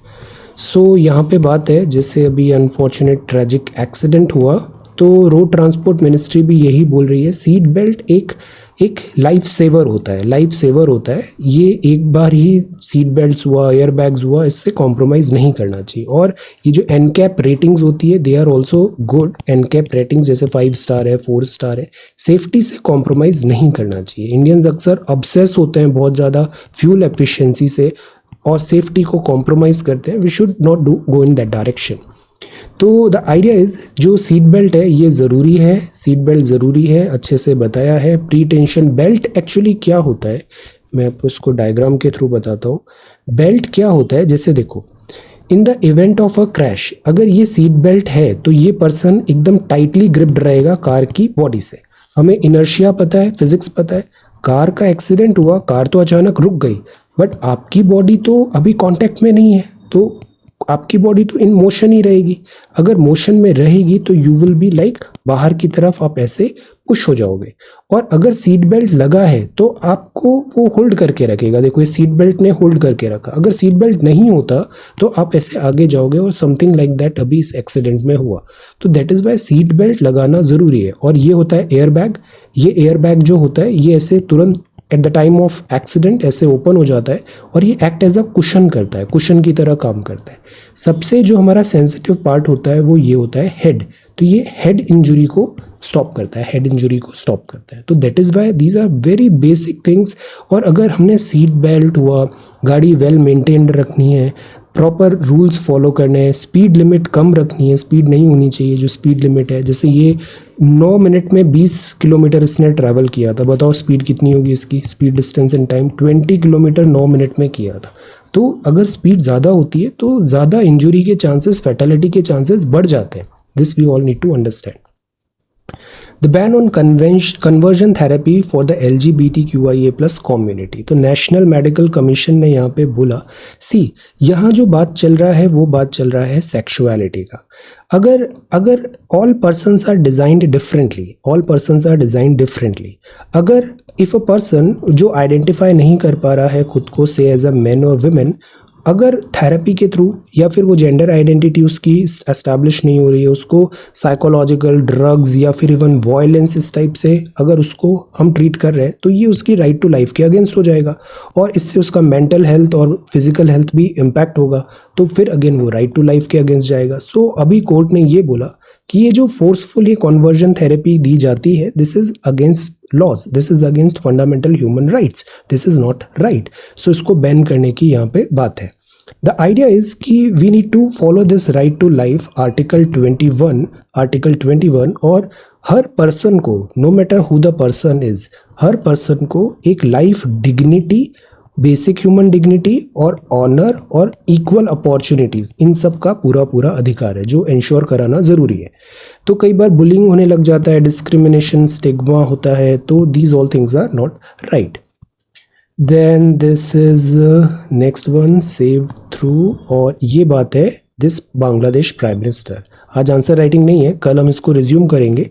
So यहाँ पे बात है, जैसे अभी अनफॉर्चुनेट ट्रेजिक एक्सीडेंट हुआ तो रोड ट्रांसपोर्ट मिनिस्ट्री भी यही बोल रही है, सीट बेल्ट एक एक लाइफ सेवर होता है, लाइफ सेवर होता है ये। एक बार ही सीट बेल्ट्स हुआ, एयर बैग्स हुआ, इससे कॉम्प्रोमाइज़ नहीं करना चाहिए। और ये जो एनकैप रेटिंग्स होती है they are also good. NCAP ratings जैसे 5 स्टार है, 4 स्टार है, सेफ्टी से कॉम्प्रोमाइज़ नहीं करना चाहिए। इंडियंस अक्सर ऑब्सेस होते हैं बहुत ज़्यादा फ्यूल एफिशिएंसी से और सेफ्टी को कॉम्प्रोमाइज़ करते हैं। We should not go in that direction. तो द आइडिया इज़ जो सीट बेल्ट है ये ज़रूरी है, सीट बेल्ट ज़रूरी है, अच्छे से बताया है। प्री टेंशन बेल्ट एक्चुअली क्या होता है, मैं आपको इसको डायग्राम के थ्रू बताता हूँ। बेल्ट क्या होता है, जैसे देखो, in the event of a crash अगर ये सीट बेल्ट है तो ये पर्सन एकदम टाइटली ग्रिप्ड रहेगा कार की बॉडी से। हमें इनर्शिया पता है, फिजिक्स पता है। कार का एक्सीडेंट हुआ, कार तो अचानक रुक गई, बट आपकी बॉडी तो अभी कांटेक्ट में नहीं है, तो आपकी बॉडी तो इन मोशन ही रहेगी। अगर मोशन में रहेगी तो यू विल बी लाइक बाहर की तरफ आप ऐसे पुश हो जाओगे। और अगर सीट बेल्ट लगा है तो आपको वो होल्ड करके रखेगा। देखो ये सीट बेल्ट ने होल्ड करके रखा। अगर सीट बेल्ट नहीं होता तो आप ऐसे आगे जाओगे और समथिंग लाइक दैट अभी इस एक्सीडेंट में हुआ। तो that is Y seat belt लगाना ज़रूरी है। और ये होता है एयर बैग। ये एयर बैग जो होता है ये ऐसे तुरंत at the time of accident ऐसे ओपन हो जाता है और ये एक्ट एज अ कुशन करता है, कुशन की तरह काम करता है। सबसे जो हमारा सेंसिटिव पार्ट होता है वो ये होता है हेड। तो ये हेड इंजरी को स्टॉप करता है, हेड इंजरी को स्टॉप करता है। तो that is why these are very basic things. और अगर हमने सीट बेल्ट हुआ, गाड़ी वेल मेंटेन्ड रखनी है, प्रॉपर रूल्स फॉलो करने हैं, स्पीड लिमिट कम रखनी है, स्पीड नहीं होनी चाहिए जो स्पीड लिमिट है। जैसे ये 9 मिनट में 20 किलोमीटर इसने ट्रैवल किया था, बताओ स्पीड कितनी होगी इसकी, speed distance in time 20 kilometre 9 minute में किया था। तो अगर स्पीड ज़्यादा होती है तो ज़्यादा इंजरी के चांसेस, फैटेलिटी के चांसेस बढ़ जाते हैं। This we all need to understand. The ban on conversion therapy for the LGBTQIA+ community. तो नेशनल मेडिकल कमीशन ने यहाँ पे बोला, सी यहाँ जो बात चल रहा है वो बात चल रहा है सेक्सुअलिटी का। अगर all persons are designed differently, all persons are designed differently. अगर इफ अ पर्सन जो आइडेंटिफाई नहीं कर पा रहा है खुद को से एज अ मैन और वुमेन, अगर थेरेपी के थ्रू या फिर वो जेंडर आइडेंटिटी उसकी एस्टैब्लिश नहीं हो रही है, उसको साइकोलॉजिकल ड्रग्स या फिर इवन वायलेंस इस टाइप से अगर उसको हम ट्रीट कर रहे हैं तो ये उसकी राइट टू लाइफ के अगेंस्ट हो जाएगा और इससे उसका मेंटल हेल्थ और फिजिकल हेल्थ भी इम्पैक्ट होगा। तो फिर अगेन वो राइट टू लाइफ के अगेंस्ट जाएगा। सो अभी कोर्ट ने ये बोला कि ये जो फोर्सफुली कन्वर्जन थेरेपी दी जाती है, this is against laws, this is against fundamental human rights, this is not right. So इसको बैन करने की यहाँ पे बात है। द आइडिया इज कि we need to follow this right to life, article 21 और हर पर्सन को, no matter who the person is, हर पर्सन को एक life dignity, basic human dignity और ऑनर और इक्वल अपॉर्चुनिटीज, इन सब का पूरा अधिकार है जो इंश्योर कराना ज़रूरी है। तो कई बार बुलिंग होने लग जाता है, डिस्क्रिमिनेशन, स्टिग्मा होता है, तो these all things are not right. Then this is next one, save through, और ये बात है दिस बांग्लादेश प्राइम मिनिस्टर। आज आंसर राइटिंग नहीं है, कल हम इसको रिज्यूम करेंगे।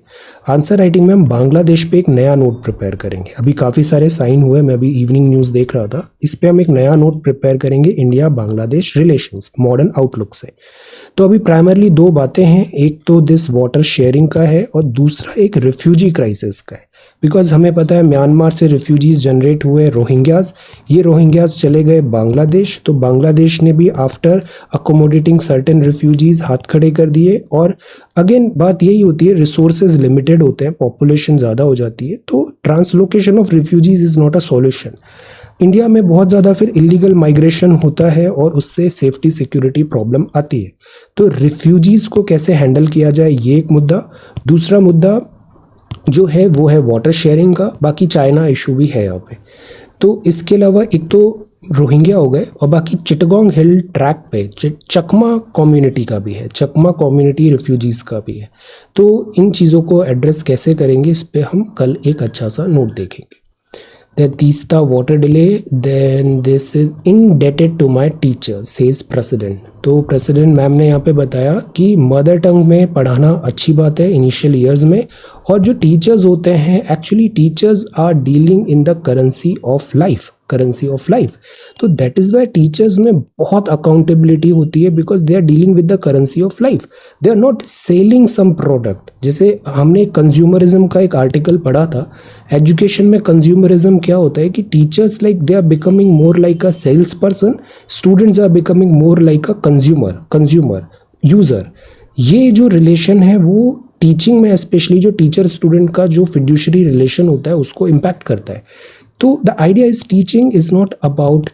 आंसर राइटिंग में हम बांग्लादेश पे एक नया नोट प्रिपेयर करेंगे। अभी काफ़ी सारे साइन हुए, मैं अभी इवनिंग न्यूज़ देख रहा था, इस पे हम एक नया नोट प्रिपेयर करेंगे, India Bangladesh relations modern outlook से। तो अभी प्राइमरली 2 बातें हैं, एक तो दिस वाटर शेयरिंग का है और दूसरा एक रिफ्यूजी क्राइसिस का है। बिकॉज हमें पता है म्यांमार से रिफ्यूजीज जनरेट हुए रोहिंग्याज, ये रोहिंग्याज चले गए बांग्लादेश, तो बांग्लादेश ने भी आफ्टर अकोमोडेटिंग सर्टेन रिफ्यूजीज हाथ खड़े कर दिए। और अगेन बात यही होती है, रिसोर्सेज लिमिटेड होते हैं, पॉपुलेशन ज़्यादा हो जाती है, तो translocation of refugees is not a solution. India में बहुत ज़्यादा फिर इलीगल माइग्रेशन होता है और उससे सेफ्टी सिक्योरिटी प्रॉब्लम आती है। तो रिफ्यूजीज़ को कैसे हैंडल किया जाए, ये एक मुद्दा। दूसरा मुद्दा जो है वो है वाटर शेयरिंग का, बाकी चाइना इशू भी है यहाँ पे। तो इसके अलावा एक तो रोहिंग्या हो गए और बाकी चिटगोंग हिल ट्रैक पे चकमा कम्युनिटी का भी है, चकमा कम्युनिटी रिफ्यूजीज़ का भी है। तो इन चीज़ों को एड्रेस कैसे करेंगे, इस पे हम कल एक अच्छा सा नोट देखेंगे। Then तीसरा water delay, then this is indebted to my teacher, says president। तो प्रेसिडेंट मैम ने यहाँ पे बताया कि मदर टंग में पढ़ाना अच्छी बात है इनिशियल ईयर्स में, और जो टीचर्स होते हैं actually teachers are dealing in the currency of life, currency of life. तो दैट इज़ वाई टीचर्स में बहुत अकाउंटेबिलिटी होती है, because they are dealing with the currency of life, they are not selling some product. जैसे हमने कंज्यूमरिज्म का एक आर्टिकल पढ़ा था, एजुकेशन में कंज्यूमरिज्म क्या होता है कि teachers like they are becoming more like a sales person, students are becoming more like a consumer user. ये जो रिलेशन है वो टीचिंग में स्पेशली जो टीचर स्टूडेंट का जो फिड्यूशरी रिलेशन होता है उसको इम्पैक्ट करता है। तो the idea is teaching is not about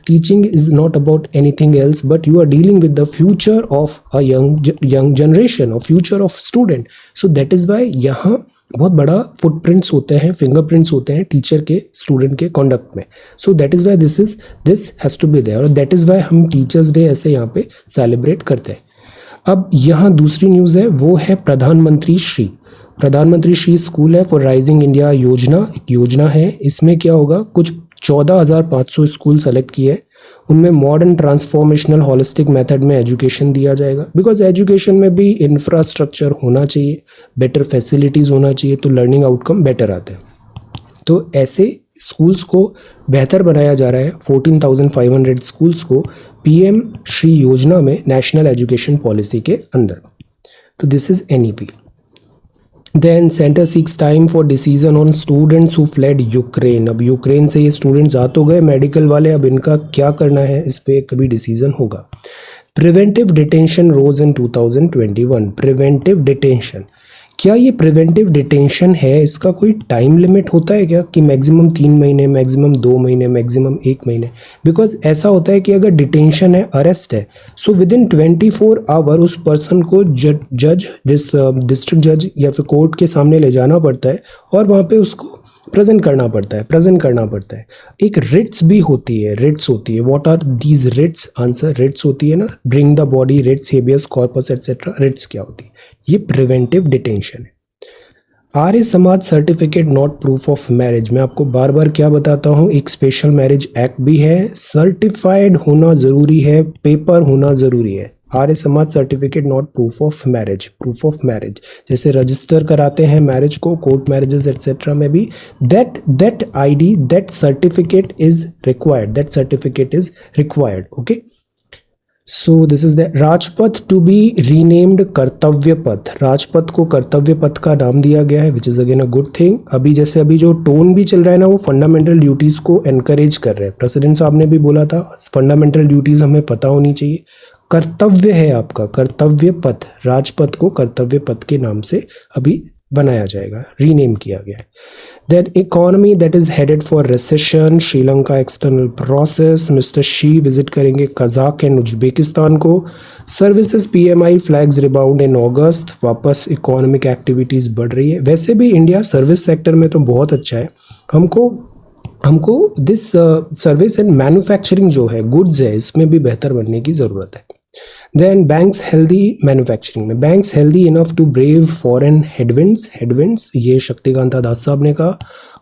anything else, but you are dealing with the future of a young generation और future of student. So that is why यहाँ बहुत बड़ा फुटप्रिंट्स होते हैं, फिंगरप्रिंट्स होते हैं टीचर के स्टूडेंट के कॉन्डक्ट में। So that is why this has to be there, और दैट इज़ वाई हम टीचर्स डे ऐसे यहाँ पे सेलिब्रेट करते हैं। अब यहाँ दूसरी न्यूज़ है, वो है प्रधानमंत्री श्री स्कूल है फॉर राइजिंग इंडिया योजना। एक योजना है, इसमें क्या होगा, कुछ 14,500 स्कूल सेलेक्ट किए, उनमें मॉडर्न ट्रांसफॉर्मेशनल हॉलिस्टिक मेथड में एजुकेशन दिया जाएगा। बिकॉज एजुकेशन में भी इंफ्रास्ट्रक्चर होना चाहिए, बेटर फैसिलिटीज़ होना चाहिए, तो लर्निंग आउटकम बेटर आते हैं। तो ऐसे स्कूल्स को बेहतर बनाया जा रहा है। 14,500 स्कूल्स को पीएम श्री योजना में नेशनल एजुकेशन पॉलिसी के अंदर। तो this is NEP. Then centre seeks time for decision on students who fled Ukraine. अब यूक्रेन से ये स्टूडेंट्स आ तो गए मेडिकल वाले, अब इनका क्या करना है इस पर कभी डिसीजन होगा। प्रिवेंटिव डिटेंशन रोज इन 2021। प्रिवेंटिव डिटेंशन, क्या ये प्रिवेंटिव डिटेंशन है, इसका कोई टाइम लिमिट होता है क्या कि मैक्सिमम 3 महीने, मैक्सिमम 2 महीने, मैक्सिमम 1 महीने? बिकॉज ऐसा होता है कि अगर डिटेंशन है, अरेस्ट है, सो विद इन 24 आवर उस पर्सन को डिस्ट्रिक्ट जज या फिर कोर्ट के सामने ले जाना पड़ता है और वहाँ पे उसको प्रेजेंट करना पड़ता है। एक रिट्स भी होती है, what are these writs? Answer, writs होती है ना, bring the body, writs, habeas corpus etcetera. Writs क्या होती है? ये प्रिवेंटिव डिटेंशन है। Arya Samaj certificate not proof of marriage. मैं आपको बार बार क्या बताता हूँ, एक स्पेशल मैरिज एक्ट भी है, सर्टिफाइड होना जरूरी है, पेपर होना जरूरी है। Arya Samaj certificate not proof of marriage, जैसे रजिस्टर कराते हैं मैरिज को, कोर्ट मैरिजेस एटसेट्रा में भी that ID, that certificate is required. Okay, so this is the Rajpath to be renamed Kartavya Path. Rajpath को कर्तव्य पथ का नाम दिया गया है, which is again a good thing. अभी जो टोन भी चल रहा है ना, वो फंडामेंटल ड्यूटीज को एनकरेज कर रहे हैं। प्रेसिडेंट साहब ने भी बोला था फंडामेंटल ड्यूटीज हमें पता होनी चाहिए। कर्तव्य है आपका, कर्तव्य पथ, राजपथ को कर्तव्य पथ के नाम से अभी बनाया जाएगा, रीनेम किया गया है। Then economy that is headed for recession, Sri Lanka external process. Mister she visit करेंगे कजाक एंड उज्बेकिस्तान को। सर्विसेज PMI फ्लैग्स रिबाउंड इन अगस्त, वापस इकोनॉमिक एक्टिविटीज बढ़ रही है। वैसे भी इंडिया सर्विस सेक्टर में तो बहुत अच्छा है, हमको दिस सर्विस एंड मैन्युफैक्चरिंग जो है, गुड्स है, इसमें भी बेहतर बनने की ज़रूरत है। देन बैंक्स हेल्दी, मैन्युफैक्चरिंग में banks healthy enough to brave foreign headwinds, ये शक्तिकांता दास साहब ने कहा।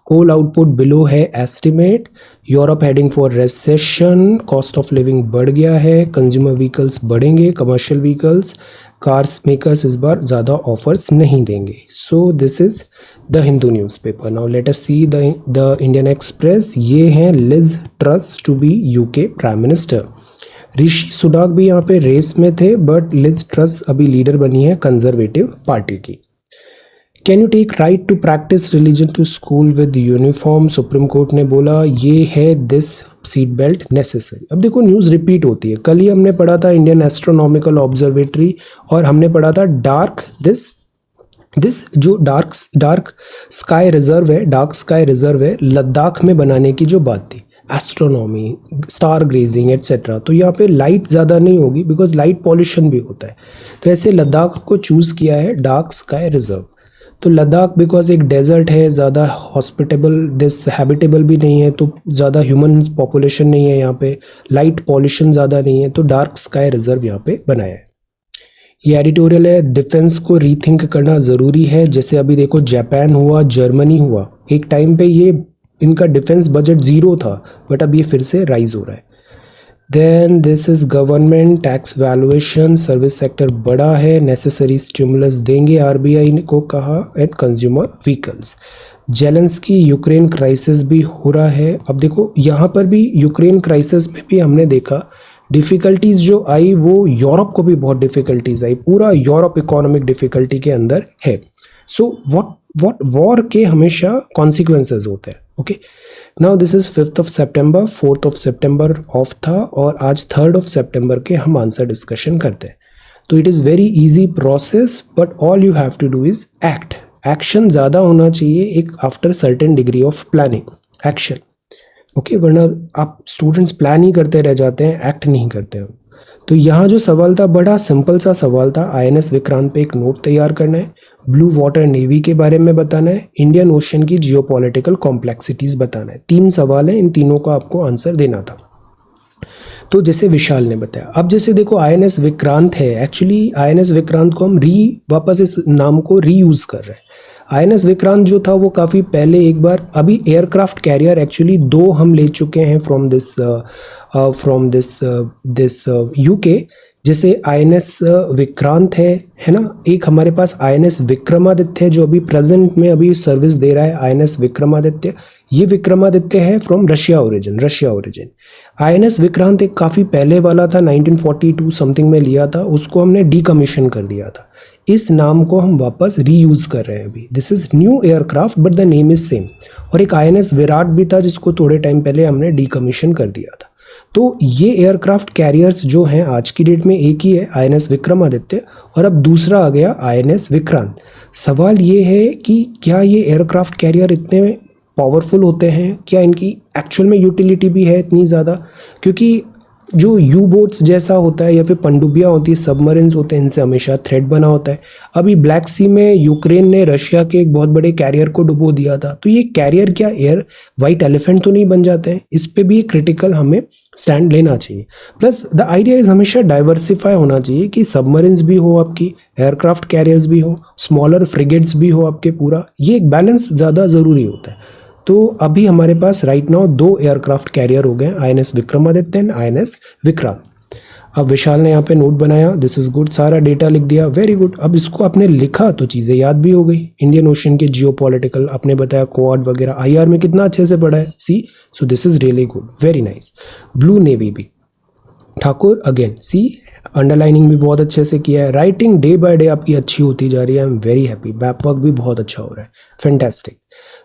कोल आउटपुट बिलो है estimate. Europe heading for recession, cost of living बढ़ गया है। कंज्यूमर व्हीकल्स बढ़ेंगे, कमर्शियल व्हीकल्स, कार्स मेकर्स इस बार ज़्यादा ऑफर्स नहीं देंगे। So this is the Hindu newspaper. Now let us see the Indian Express. ये है Liz Truss to be UK prime minister. Rishi Sunak भी यहाँ पे रेस में थे, बट लिज ट्रस अभी लीडर बनी है कंजर्वेटिव पार्टी की। Can you take right to practise religion to school with uniform? Supreme court ने बोला ये है दिस सीट बेल्ट नेसेसरी। अब देखो न्यूज़ रिपीट होती है। कल ही हमने पढ़ा था इंडियन एस्ट्रोनॉमिकल ऑब्जर्वेटरी, और हमने पढ़ा था जो डार्क स्काई रिजर्व है लद्दाख में बनाने की जो बात थी, एस्ट्रोनॉमी, स्टार ग्रेजिंग एटसेट्रा। तो यहाँ पे लाइट ज़्यादा नहीं होगी बिकॉज लाइट पॉल्यूशन भी होता है, तो ऐसे लद्दाख को चूज़ किया है डार्क स्काई रिजर्व। तो लद्दाख बिकॉज एक डेजर्ट है, ज़्यादा हैबिटेबल भी नहीं है, तो ज़्यादा ह्यूमन पॉपुलेशन नहीं है यहाँ पे, लाइट पॉल्यूशन ज़्यादा नहीं है, तो डार्क स्काई रिजर्व यहाँ पे बनाया है। ये एडिटोरियल है, डिफेंस को रीथिंक करना ज़रूरी है। जैसे अभी देखो जापान हुआ, जर्मनी हुआ, एक टाइम पे ये इनका डिफेंस बजट 0 था, बट अब ये फिर से राइज हो रहा है। Then this is government tax valuation, service sector बड़ा है, नेसेसरी स्टिमुलस देंगे RBI को कहा, and consumer vehicles. Zelensky Ukraine crisis भी हो रहा है। अब देखो यहाँ पर भी यूक्रेन क्राइसिस में भी हमने देखा डिफ़िकल्टीज़ जो आई वो यूरोप को भी बहुत डिफ़िकल्टीज़ आई, पूरा यूरोप इकोनॉमिक डिफ़िकल्टी के अंदर है। सो वॉर के हमेशा कॉन्सिक्वेंसेज होते हैं। Okay, now this is 5th of September, 4th of September of था और आज 3rd ऑफ सितंबर के हम आंसर डिस्कशन करते हैं। तो it is very easy process, but all you have to do is act. Action ज़्यादा होना चाहिए एक after certain degree of planning, action. Okay, वरना आप स्टूडेंट्स प्लान ही करते रह जाते हैं, एक्ट नहीं करते हैं। तो यहाँ जो सवाल था बड़ा सिंपल सा सवाल था, INS विक्रांत पे एक नोट तैयार करना है, ब्लू वाटर नेवी के बारे में बताना है, इंडियन ओशन की जियोपॉलिटिकल कॉम्प्लेक्सिटीज बताना है। 3 सवाल है, इन तीनों का आपको आंसर देना था। तो जैसे विशाल ने बताया, अब जैसे देखो INS विक्रांत है, एक्चुअली INS विक्रांत को हम वापस इस नाम को रीयूज कर रहे हैं। INS विक्रांत जो था वो काफ़ी पहले एक बार, अभी एयरक्राफ्ट कैरियर एक्चुअली 2 हम ले चुके हैं फ्रॉम दिस UK। जैसे INS विक्रांत है ना, एक हमारे पास INS विक्रमादित्य है जो अभी प्रेजेंट में अभी सर्विस दे रहा है, INS विक्रमादित्य। ये विक्रमादित्य है from Russia origin. INS Vikrant एक काफ़ी पहले वाला था, 1942 समथिंग में लिया था, उसको हमने डीकमीशन कर दिया था। इस नाम को हम वापस रीयूज कर रहे हैं अभी। This is new aircraft but the name is same. और एक INS विराट भी था जिसको थोड़े टाइम पहले हमने डीकमीशन कर दिया था। तो ये एयरक्राफ्ट कैरियर्स जो हैं आज की डेट में एक ही है, INS विक्रमादित्य, और अब दूसरा आ गया INS विक्रांत। सवाल ये है कि क्या ये एयरक्राफ्ट कैरियर इतने पावरफुल होते हैं, क्या इनकी एक्चुअल में यूटिलिटी भी है इतनी ज़्यादा? क्योंकि जो यू बोट्स जैसा होता है या फिर पनडुब्बियाँ होती है, सबमरीन्स होते हैं, इनसे हमेशा थ्रेट बना होता है। अभी ब्लैक सी में यूक्रेन ने रशिया के एक बहुत बड़े कैरियर को डुबो दिया था, तो ये कैरियर क्या एयर वाइट एलिफेंट तो नहीं बन जाते हैं? इस पे भी क्रिटिकल हमें स्टैंड लेना चाहिए। प्लस द आइडिया इज हमेशा डाइवर्सिफाई होना चाहिए कि सबमरीन्स भी हो आपकी, एयरक्राफ्ट कैरियर्स भी हो, स्मॉलर फ्रिगेट्स भी हो आपके, पूरा ये एक बैलेंस ज़्यादा ज़रूरी होता है। तो अभी हमारे पास राइट नाउ 2 एयरक्राफ्ट कैरियर हो गए, INS Vikramaditya and INS Vikrant. अब विशाल ने यहाँ पे नोट बनाया, दिस इज गुड, सारा डेटा लिख दिया, वेरी गुड। अब इसको आपने लिखा तो चीज़ें याद भी हो गई। इंडियन ओशन के जियोपॉलिटिकल आपने बताया, क्वाड वगैरह, IR में कितना अच्छे से पढ़ा है, see, so this is really good, very nice. Blue navy भी ठाकुर अगेन, सी, अंडरलाइनिंग भी बहुत अच्छे से किया है। राइटिंग डे बाय डे आपकी अच्छी होती जा रही है, I am very happy. Back work भी बहुत अच्छा हो रहा है, फैंटास्टिक।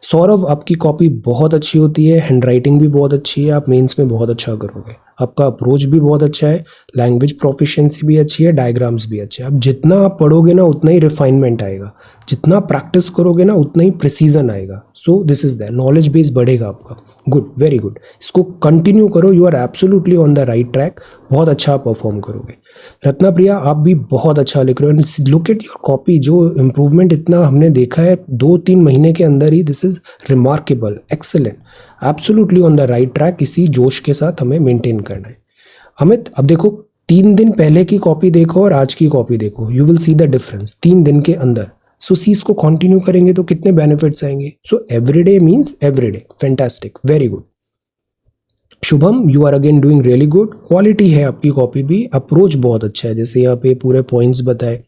सौरभ, आपकी कॉपी बहुत अच्छी होती है, हैंड राइटिंग भी बहुत अच्छी है, आप मेंस में बहुत अच्छा करोगे। आपका अप्रोच भी बहुत अच्छा है, लैंग्वेज प्रोफिशिएंसी भी अच्छी है, डायग्राम्स भी अच्छे हैं। अब जितना आप पढ़ोगे ना उतना ही रिफाइनमेंट आएगा, जितना प्रैक्टिस करोगे ना उतना ही प्रिसीजन आएगा। So this is that, knowledge base बढ़ेगा आपका। गुड, वेरी गुड, इसको कंटिन्यू करो, you are absolutely on the right track, बहुत अच्छा परफॉर्म करोगे। रत्ना प्रिया, आप भी बहुत अच्छा लिख रहे हो, लुक एट योर कॉपी, जो इम्प्रूवमेंट इतना हमने देखा है 2-3 महीने के अंदर ही, this is remarkable, excellent, absolutely on the right track. इसी जोश के साथ हमें मेंटेन करना है। अमित, अब देखो 3 दिन पहले की कॉपी देखो और आज की कॉपी देखो, you will see the difference 3 दिन के अंदर। सो सी इसको कंटिन्यू करेंगे तो कितने बेनिफिट्स आएंगे। So everyday means everyday, fantastic, very good. Shubham, you are again doing really good, quality है आपकी कॉपी भी, अप्रोच बहुत अच्छा है। जैसे यहाँ पे पूरे पॉइंट्स बताए,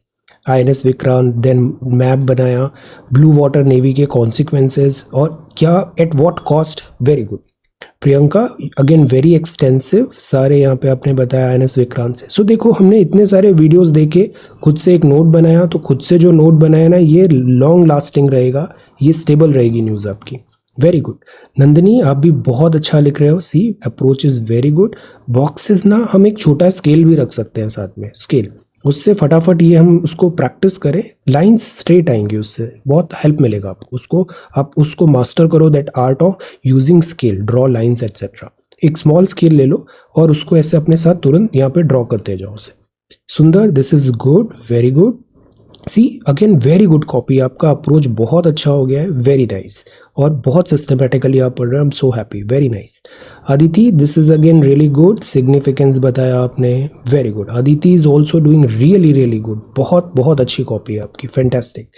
INS विक्रांत, देन मैप बनाया, ब्लू वाटर नेवी के कॉन्सिक्वेंसेज और क्या, at what cost, very good. Priyanka, again very extensive, सारे यहाँ पे आपने बताया INS विक्रांत से। सो देखो हमने इतने सारे वीडियोस देखे, खुद से एक नोट बनाया, तो खुद से जो नोट बनाया ना ये लॉन्ग लास्टिंग रहेगा, ये स्टेबल रहेगी न्यूज़ आपकी, वेरी गुड। नंदिनी, आप भी बहुत अच्छा लिख रहे हो, see, approach is very good. Boxes ना हम एक छोटा स्केल भी रख सकते हैं साथ में, स्केल, उससे फटाफट ये हम उसको प्रैक्टिस करें, लाइंस स्ट्रेट आएंगी, उससे बहुत हेल्प मिलेगा आपको। आप उसको मास्टर करो, that art of using scale, draw lines etcetera. एक स्मॉल स्केल ले लो और उसको ऐसे अपने साथ तुरंत यहाँ पे ड्रॉ करते जाओ उसे। Sundar, this is good, very good. See, again very good copy, आपका अप्रोच बहुत अच्छा हो गया है, वेरी नाइस, और बहुत सिस्टमेटिकली आप पढ़ रहे हैं, I am so happy, very nice. Aditi, this is again really good, significance बताया आपने, very good. Aditi is also doing really really good, बहुत बहुत अच्छी कॉपी है आपकी, fantastic.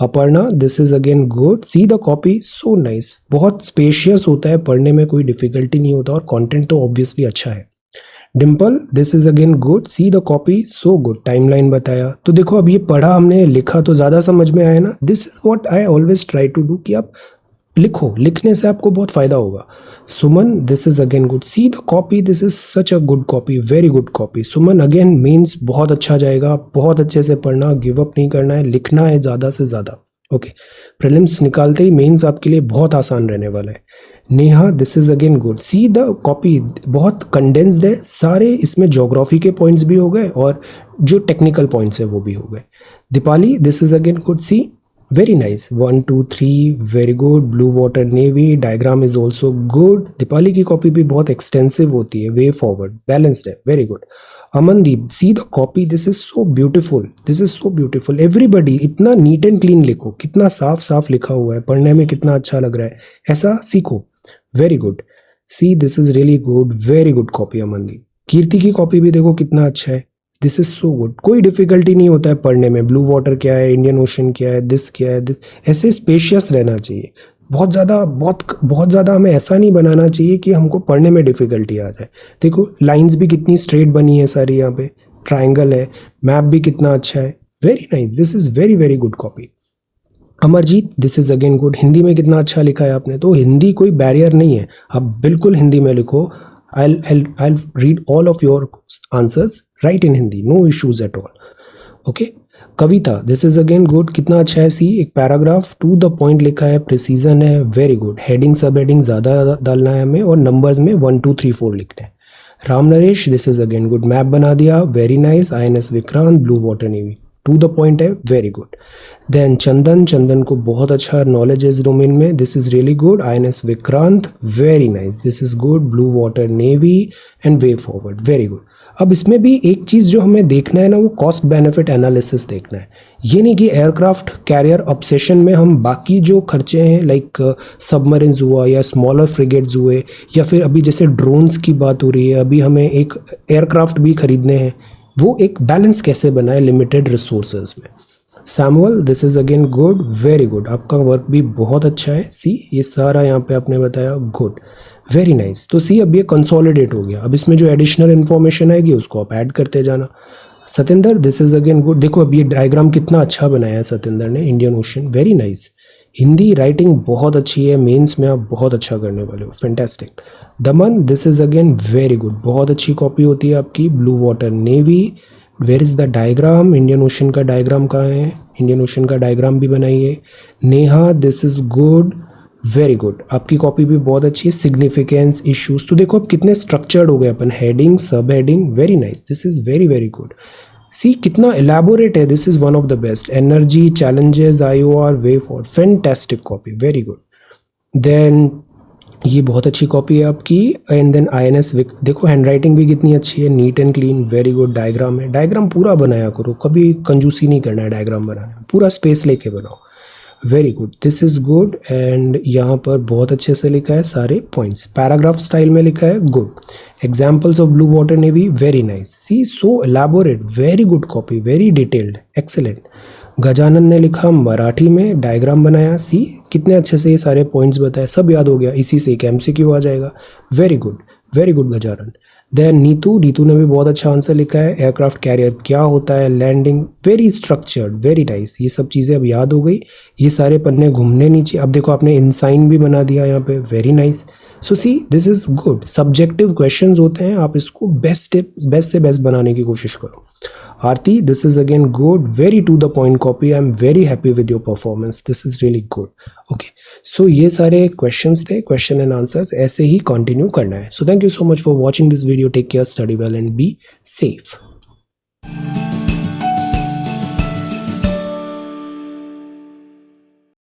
Aparna, this is again good, see the copy, so nice, बहुत स्पेशियस होता है, पढ़ने में कोई डिफिकल्टी नहीं होता और कंटेंट तो ऑब्वियसली अच्छा है। Dimple, this is again good, see the copy, so good, timeline बताया। तो देखो अब ये पढ़ा हमने, लिखा तो ज़्यादा समझ में आया ना, this is what I always try to do, कि आप लिखो, लिखने से आपको बहुत फायदा होगा। Suman, this is again good, see the copy, this is such a good copy, very good copy. Suman, again means बहुत अच्छा जाएगा, बहुत अच्छे से पढ़ना, गिव अप नहीं करना है, लिखना है ज़्यादा से ज़्यादा, ओके, प्रीलिम्स निकालते ही मेंस आपके लिए बहुत आसान रहने वाला है। Neha, this is again good. See the copy बहुत कंडेंस्ड है, सारे इसमें ज्योग्राफी के पॉइंट्स भी हो गए और जो टेक्निकल पॉइंट्स है वो भी हो गए। Deepali, this is again good. See very nice, 1 2 3 very good. Blue water navy diagram is also good. Deepali की कॉपी भी बहुत एक्सटेंसिव होती है, वे फॉरवर्ड बैलेंस्ड है, very good. Amandeep, see the copy, this is so beautiful, this is so beautiful. Everybody इतना नीट एंड क्लीन लिखो, कितना साफ साफ लिखा हुआ है, पढ़ने में कितना अच्छा लग रहा है, ऐसा सीखो। Very good. See this is really good, very good copy Amandeep. Kirti की कॉपी भी देखो कितना अच्छा है, दिस इज सो गुड। कोई डिफिकल्टी नहीं होता है पढ़ने में, ब्लू वाटर क्या है, इंडियन ओशन क्या है, दिस क्या है, दिस ऐसे स्पेशियस रहना चाहिए। बहुत ज़्यादा हमें ऐसा नहीं बनाना चाहिए कि हमको पढ़ने में डिफिकल्टी आ जाए। देखो लाइंस भी कितनी स्ट्रेट बनी है सारी, यहाँ पे ट्राइंगल है, मैप भी कितना अच्छा है, very nice, this is very very good copy. Amarjeet, this is again good. Hindi में कितना अच्छा लिखा है आपने, तो हिंदी कोई बैरियर नहीं है, आप बिल्कुल हिंदी में लिखो। I'll read all of your answers right in Hindi, no issues at all. Okay. Kavita, this is again good, कितना अच्छा है। सी एक पैराग्राफ टू द पॉइंट लिखा है, प्रिसीजन है, वेरी गुड। हेडिंग सब हेडिंग ज़्यादा डालना है हमें और नंबर्स में 1 2 3 4 लिखने हैं। Ram Naresh, this is again good, map बना दिया, very nice. INS Vikrant, blue water navy, to the point है, वेरी गुड। देन चंदन को बहुत अच्छा नॉलेज है इस डोमेन में, this is really good. INS Vikrant, very nice, this is good. Blue water navy and way forward, very good. अब इसमें भी एक चीज़ जो हमें देखना है ना, वो कॉस्ट बेनिफिट एनालिसिस देखना है। ये नहीं कि एयरक्राफ्ट कैरियर ऑब्सेशन में हम बाकी जो खर्चे हैं लाइक सबमरीन्स हुआ या स्मॉलर फ्रिगेट्स हुए या फिर अभी जैसे ड्रोन्स की बात हो रही है, अभी हमें एक एयरक्राफ्ट भी खरीदने हैं, वो एक बैलेंस कैसे बनाए लिमिटेड रिसोर्सेज में। Samuel, this is again good, very good, आपका वर्क भी बहुत अच्छा है। सी ये सारा यहाँ पे आपने बताया, गुड, वेरी नाइस। तो सी अब ये कंसोलिडेट हो गया, अब इसमें जो एडिशनल इन्फॉर्मेशन आएगी उसको आप ऐड करते जाना। Satendra, this is again good, देखो अब ये डायग्राम कितना अच्छा बनाया है सतेंद्र ने, Indian ocean, very nice. Hindi writing बहुत अच्छी है, मेंस में आप बहुत अच्छा करने वाले हो, fantastic. Daman, this is again very good, बहुत अच्छी कॉपी होती है आपकी। Blue water navy, where is the diagram, Indian Ocean का डायग्राम कहाँ है, इंडियन ओशन का डायग्राम भी बनाइए। Neha, this is good, very good, आपकी कॉपी भी बहुत अच्छी है। सिग्निफिकेंस इश्यूज, तो देखो अब कितने स्ट्रक्चर्ड हो गए अपन, हेडिंग सब heading, very nice, this is very very good. See कितना एलैबोरेट है, this is one of the best. Energy, challenges, IOR, way forward, fantastic copy, very good. Then ये बहुत अच्छी कॉपी है आपकी। एंड देन INS देखो हैंड राइटिंग भी कितनी अच्छी है, neat and clean, very good. Diagram है, डायग्राम पूरा बनाया करो, कभी कंजूसी नहीं करना है डायग्राम बनाने में, पूरा स्पेस लेके बनाओ, very good, this is good. And यहाँ पर बहुत अच्छे से लिखा है सारे पॉइंट्स, पैराग्राफ स्टाइल में लिखा है, good. Examples of blue water navy, very nice. See so elaborate, very good copy, very detailed, excellent. Gajanan ने लिखा मराठी में, डायग्राम बनाया, सी कितने अच्छे से ये सारे पॉइंट्स बताए, सब याद हो गया, इसी से एक MCQ आ जाएगा, very good Gajanan. Then Neetu ने भी बहुत अच्छा आंसर लिखा है, एयरक्राफ्ट कैरियर क्या होता है, landing, very structured, very nice, ये सब चीज़ें अब याद हो गई, ये सारे पन्ने घूमने नीचे। अब देखो आपने इनसाइन भी बना दिया यहाँ पे, very nice. So C this is good, subjective questions होते हैं, आप इसको बेस्ट से बेस्ट बनाने की कोशिश करो। Aarti, this is again good, very to the point copy. I'm very happy with your performance. This is really good. Okay, so ये सारे questions थे, question and answers, ऐसे ही continue करना है. So thank you so much for watching this video. Take care, study well and be safe.